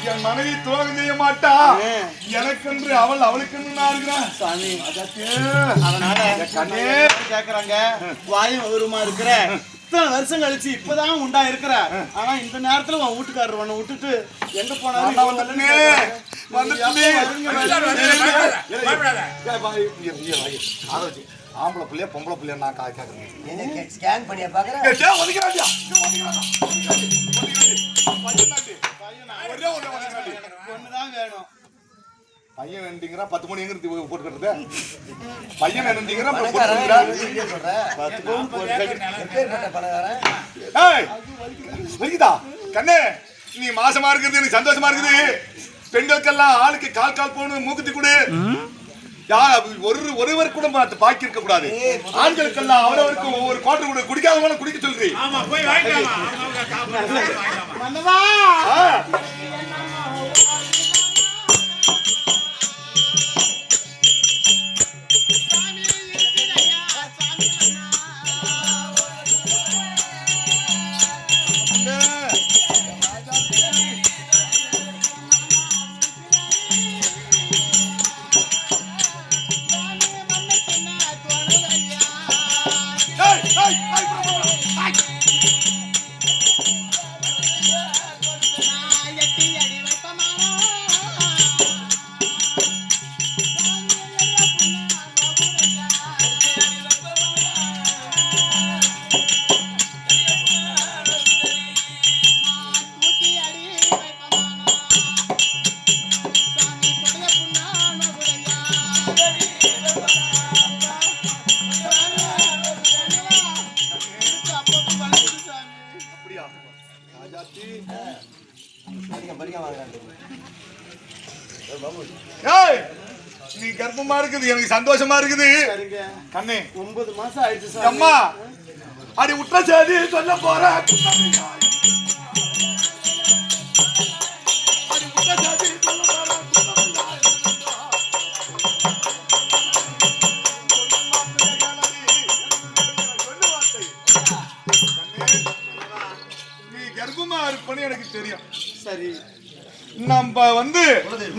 என் மனைவி துரோகம் செய்ய மாட்டா, எனக்கென்று அவள் அவளுக்கென்று நான் இருக்கிறேன் சாமி. அதனால கண்ணே கேக்குறாங்க, வாயும் வருமா இருக்கிற இத்தனை வருஷம் கழிச்சு இப்பதான் உண்டா இருக்கிற. ஆனா இந்த நேரத்துல உன் வீட்டுக்காரர் உன்னை விட்டுட்டு எங்க போனாலும் ஆம்பளை பிள்ளைய பொம்பளை பிள்ளைய நான் கேட்கறேன். ஸ்கேன் பண்ணியா பாக்குறேன். ஒண்ணுதான் வேணும். பையன் வேண்டிங்கிறா 10 மணி எங்க போட்டுக்கிறது. பையன் வேண்டிங்கிறா கண்ணே, நீ மாசமா இருக்குது எனக்கு சந்தோஷமா இருக்குது. பெண்களுக்கெல்லாம் ஆளுக்கு கால் கால் போகணும், மூக்குத்தி கொடு. ஒருவர் கூட பாக்கி இருக்க கூடாது. ஆண்களுக்கெல்லாம் அவரவருக்கு ஒவ்வொரு குவார்டர் கூட குடிக்காதவங்க குடிக்க சொல்றீங்க. நீ கர்ப்பமா இருக்குது, எனக்கு சந்தோஷமா இருக்குது. கண்ணே 9 மாசம் ஆயிடுச்சு அம்மா. அடி உற்ற சேதி சொல்ல போற. நீ கர்ப்பமா இருப்பன்னு எனக்கு தெரியும். சரி, நம்ம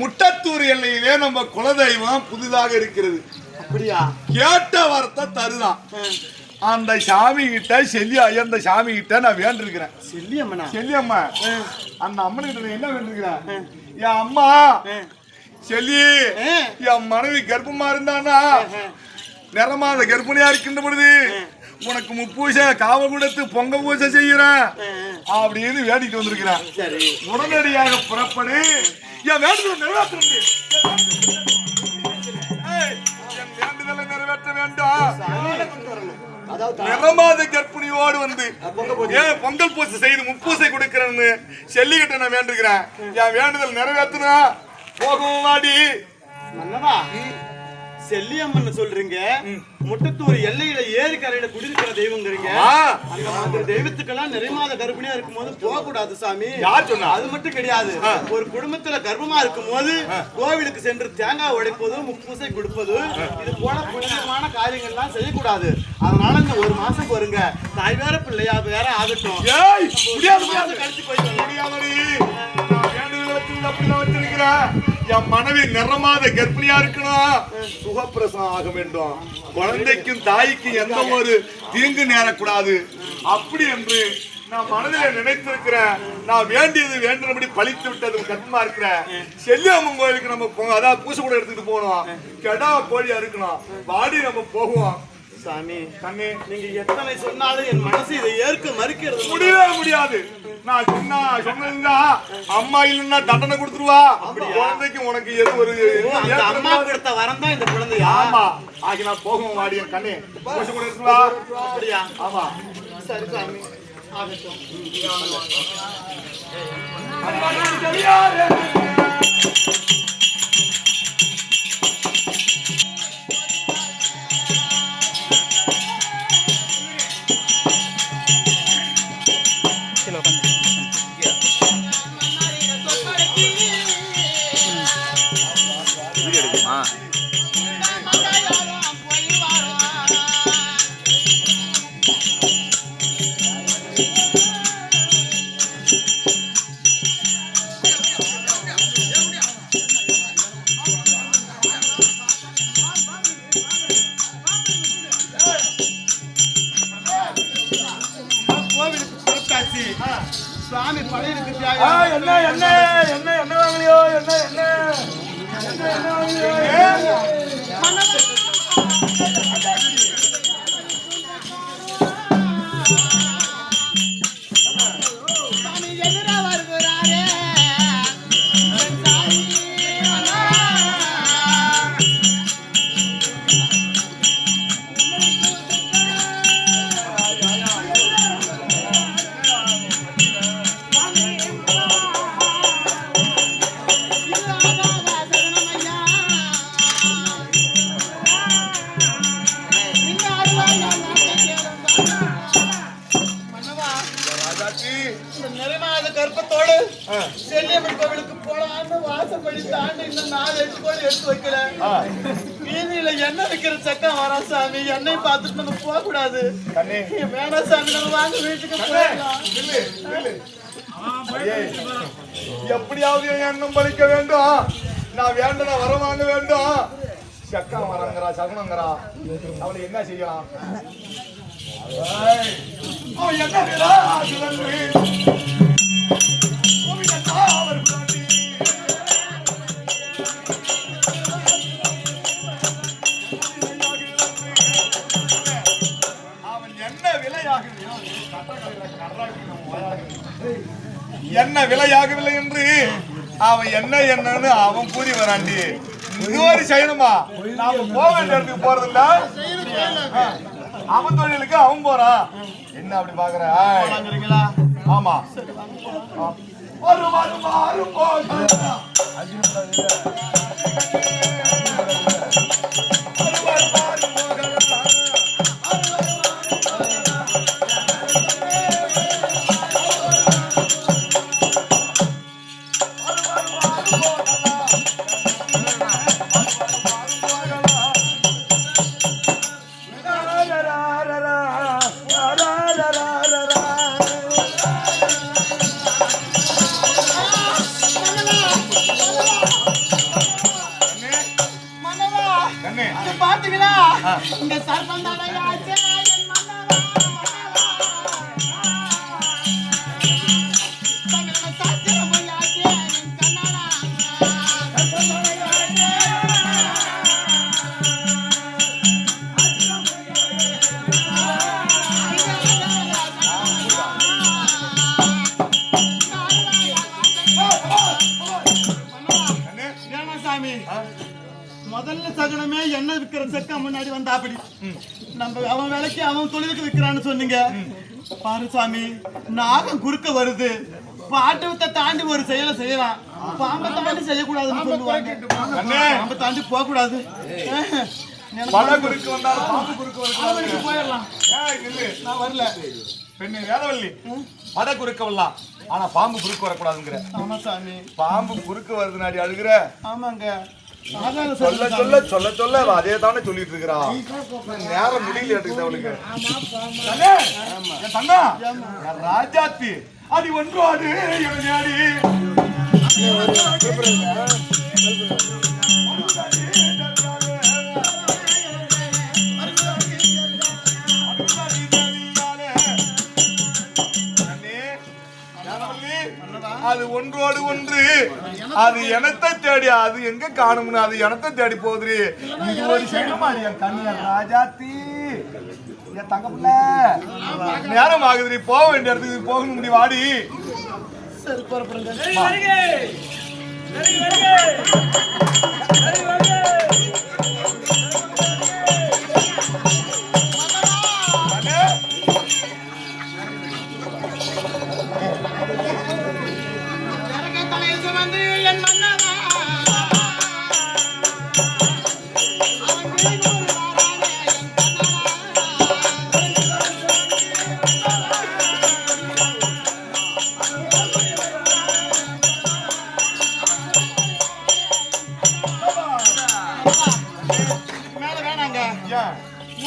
முட்டத்தூர் எல்லையிலே நம்ம குலதெய்வம் புதிதாக இருக்கிறது. அப்படியா? கேட்ட வார்த்தை தருதான். அந்த சாமி கிட்ட அந்த சாமி கிட்ட நான் வேண்டிருக்கிறேன். செல்லியம்மா அந்த அம்மன் கிட்ட என்ன வேண்டிருக்கிறேன்? என் அம்மா செல்லி, என் மனைவி கர்ப்பமா இருந்தானா, நிறமாத கர்ப்பிணியா இருக்கின்ற பொழுது உனக்கு முப்பூசை காவல் கொடுத்து பொங்க பூசை செய்யறேன் அப்படின்னு வேண்டிட்டு வந்திருக்கிறேன். உடனடியாக புறப்படு, என் வேண்டுதலை நிறைவேற்ற நிறைவேற்ற வேண்டும். நிறமாத கர்ப்பிணியோடு பொங்கல் பூசை செய்து முப்பூசை கொடுக்கிறேன்னு செல்லிக்கிட்ட நான் வேண்டுகிறேன். என் வேண்டுதல் நிறைவேற்றினா போகும் வாடி. செல்லியம்மன் சொல்றீங்க, முட்டத்தூர் எல்லையில ஏரி கரையில குடியிருக்கிற தெய்வங்கிறீங்க. அந்த தெய்வத்துக்கெல்லாம் நிறைமாத கர்ப்பிணியா இருக்கும் போது போக கூடாது சாமி. யார் சொன்னா? அது மட்டும் கிடையாது, ஒரு குடும்பத்துல கர்ப்பமா இருக்கும் போது கோவிலுக்கு சென்று தேங்காய் உடைப்பது, முப்பூசை கொடுப்பது, இது போல புனிதமான காரியங்கள்லாம் செய்யக்கூடாது. அதனால இந்த 1 மாசம் போருங்க, தாய் வேற பிள்ளையா வேற ஆகட்டும். கழிச்சு போயிட்டு என் மனைவி நிறமாத கர்ப்பிணியா இருக்கணும், சுகப்பிரசவம் ஆக வேண்டும், குழந்தைக்கும் தாய்க்கும் எந்த ஒரு தீங்கு நேரக்கூடாது. அப்படி என்று நான் மனதில் நினைத்திருக்கிறேன். நான் வேண்டியது வேண்டியபடி பழித்து விட்டது. கர்ப்பமா இருக்கிறேன். செல்லியம்மன் கோயிலுக்கு நம்ம அதாவது பூசை கூட எடுத்துட்டு போனோம். கெடா கோழியா இருக்கணும், வாடி நம்ம போவோம். சாமி கண்ணே, நீங்க எத்தனை சொன்னாலும் என் மனசு இதை ஏற்க மறுக்கிறது முடியவே முடியாது. நான் சொன்னா அம்மா இல்லைன்னா தண்டனை கொடுத்துருவா. குழந்தைக்கு உனக்கு எது ஒரு அம்மா கொடுத்த வரம் தான் இந்த குழந்தையா? ஆமா. ஆகி நான் போகும் வாடி என் கண்ணே, பூசை கூட எடுத்துவா. அப்படியா? ஆமா. சரி சாமி, ஆகட்டும். என்ன என்ன என்ன என்ன வாங்கலையோ என்ன என்ன என்ன வாங்கலையோ கற்பத்தோடு செல்லியம்மன் கோவிலுக்கு போலான்னு வாசப்படி தாண்டி இன்னும் 4-8 கோடி எடுத்து வைக்கல. வீதியில எண்ணெய் விற்கிற சக்கம் வரா சாமி, எண்ணெய் பார்த்துட்டு நம்ம போக கூடாது. வேணாம் சாமி, நம்ம வாங்க வீட்டுக்கு போயிடலாம். எப்படியாவது என் எண்ணம் பழிக்க வேண்டும். நான் வேண்டன வர வாங்க வேண்டும். சக்கா வரங்கிறா சகுனங்கிறா, அவளை என்ன செய்யலாம்? அவன் என்ன என்ன விலையாகவில்லை என்று அவன் என்ன என்னன்னு அவன் கூறி வராண்டி. இன்னொரு செய்யணுமா? நாம போக வேண்டிய இடத்துக்கு போறதில்ல, அவன் தொழிலுக்கு அவன் போறான். என்ன அப்படி பாக்குற? ஆமா பாத்தீங்களா? இந்த சர்பந்தாலையாச்சே என் மன்னவா, தங்கள சாத்திரமையாச்சே என் கண்ணாடா, சாமி முதல்ல சகனமே எண்ணெய் விற்கிற சக்கம் முன்னாடி வந்தா அப்படி நம்ம அவன் வேலைக்கு அவன் தொழிலுக்கு விற்கிறான்னு சொன்னீங்க. பாரு சாமி, நாகம் குறுக்க வருது, பாட்டத்தை தாண்டி ஒரு செயலை செய்யலாம், பாம்பை தாண்டி செய்யக்கூடாதுன்னு சொல்லுவாங்க. பாம்பை தாண்டி போக கூடாது. போயிடலாம். நான் வரல பெண்ணு வேதவல்லி, மத குறுக்க வரலாம், ஆனா பாம்பு குறுக்க வரக்கூடாதுங்கிற. ஆமா சாமி, பாம்பு குறுக்க வருதுனாடி அழுகுற. ஆமாங்க, சொல்ல சொல்ல சொல்ல சொல்ல அதே தானே சொல்லிட்டு இருக்கிறா. நேரம் முடியல அவளுக்கு. தங்கா ராஜாத்தி அடி ஒன்றாடு எவனாடி அது ஒன்றோடு ஒன்று, அது எனத்தை தேடி, அது எங்க காணும்னு அது எனத்தை தேடி போகுது. இது ஒரு செய்யமாடி என் கண்ணியர் ராஜாத்தி, என் தங்கப்புல நேரம் ஆகுது, போக வேண்டிய இடத்துக்கு போகணும். முடி வாடி. சரி புறப்படுங்க.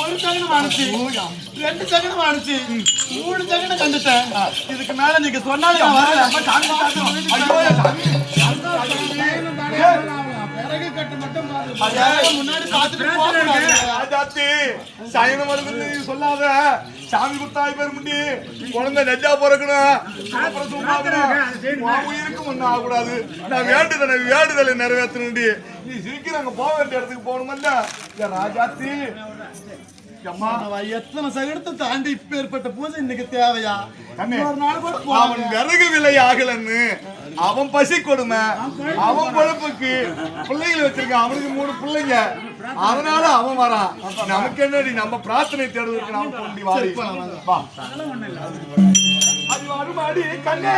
ஒரு செகண்ட் ஆனிச்சு, 2 செகண்ட் ஆனிச்சு, 3 செகண்ட் கண்டுட்டேன். இதுக்கு மேல நீங்க சொன்னாலும் நான் வரல. பிறகு கட்டு மட்டும் முன்னாடி பார்த்துட்டு போகக்கூடாது. ராஜாத்தி சாயந்தரம் வருது நீ சொல்லாத. சாமி குத்தாய் பேர் முடி குழந்தை நெஜா பிறக்கணும். அப்புறம் சும்மா உயிருக்கு ஒன்னும் ஆகக்கூடாது. நான் வேண்டுதலை நிறைவேற்றணும். நீ சீக்கிரம் அங்க போக வேண்டிய இடத்துக்கு போகணுமல்ல ராஜாத்தி. அம்மா எத்தனை சகடத்தை தாண்டி இப்ப ஏற்பட்ட பூஜை இன்னைக்கு தேவையா? ஒரு நாள் கூட அவன் விறகு விலை ஆகலன்னு அவன் பசி கொடுமை, அவன் பொழப்புக்கு பிள்ளைகளை வச்சிருக்கான். அவனுக்கு 3 பிள்ளைங்க. அதனால அவன் வரான். நமக்கு என்னடி நம்ம பிரார்த்தனை தேடுவதற்கு நாம கொண்டு வாடி வா. அது வருமாடி கண்ணே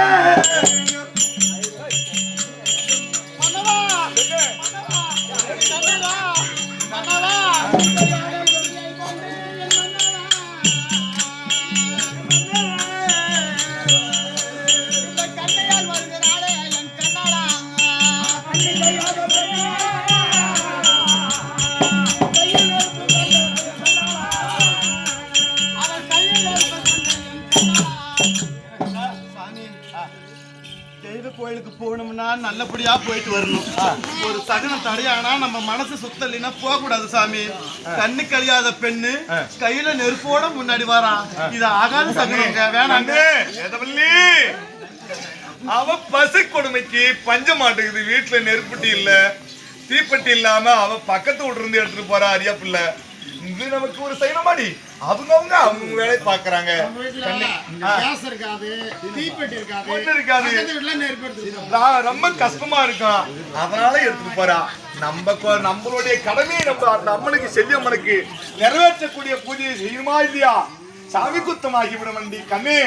கோயிலுக்கு போகணும்னா நல்லபடியா போயிட்டு வரணும். ஒரு சகனம் தடையானா நம்ம மனசு சுத்தலைன்னா போக கூடாது சாமி. கண்ணு கழியாத பெண்ணு கையில நெருப்போட முன்னாடி வரா. இது ஆகாத சகனம் வேணாங்க. அவ பசி கொடுமைக்கு பஞ்ச மாட்டேங்குது. வீட்டுல நெருப்பட்டி இல்ல, தீப்பெட்டி இல்லாம அவ பக்கத்து வீட்டுல இருந்து எடுத்துட்டு போறா அரியா பிள்ளை. இது நமக்கு ஒரு சைனமாடி. அவங்க வேலையை பாக்குறாங்க. ரொம்ப கஷ்டமா இருக்கும். அதனால எடுத்துட்டு போறா. நம்மளுடைய கடமையை நம்ம அந்த அம்மனுக்கு செல்லியம்மனுக்கு நிறைவேற்றக்கூடிய பூஜையை செய்யுமா இல்லையா? சாமி குத்தமாகி விட வண்டி கண்ணே.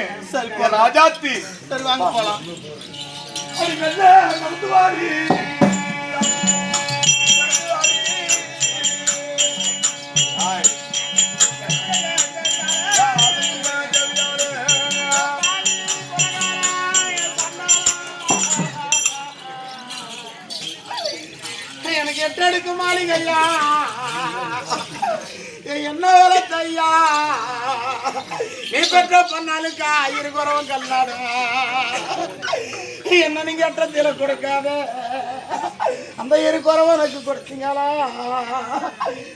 ராஜாத்தி சரி வாங்க போலாம். எனக்கு 8 அடுக்கு மாளிகையா, என்ன வேலை தையா, நீ பெற்ற பண்ணாலுக்கா இருக்குறவன் கல்லாடு. என்ன நீங்க எட்டத்தில கொடுக்காத அந்த இருக்குறவனுக்கு கொடுத்தீங்களா?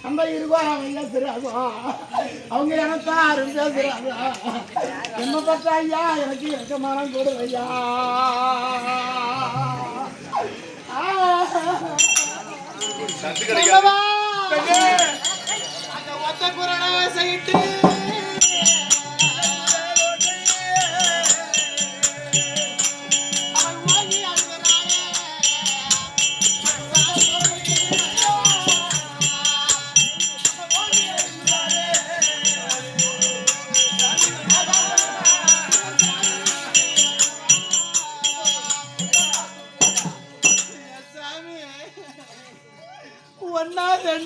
அந்த இருக்குறவங்க தெரியாதா? அவங்க எனக்கு யாரும் பேசுறாதா? என்ன பெற்ற ஐயா எனக்கு இறக்கமானம் கொடுவையா. ஒன்னா 2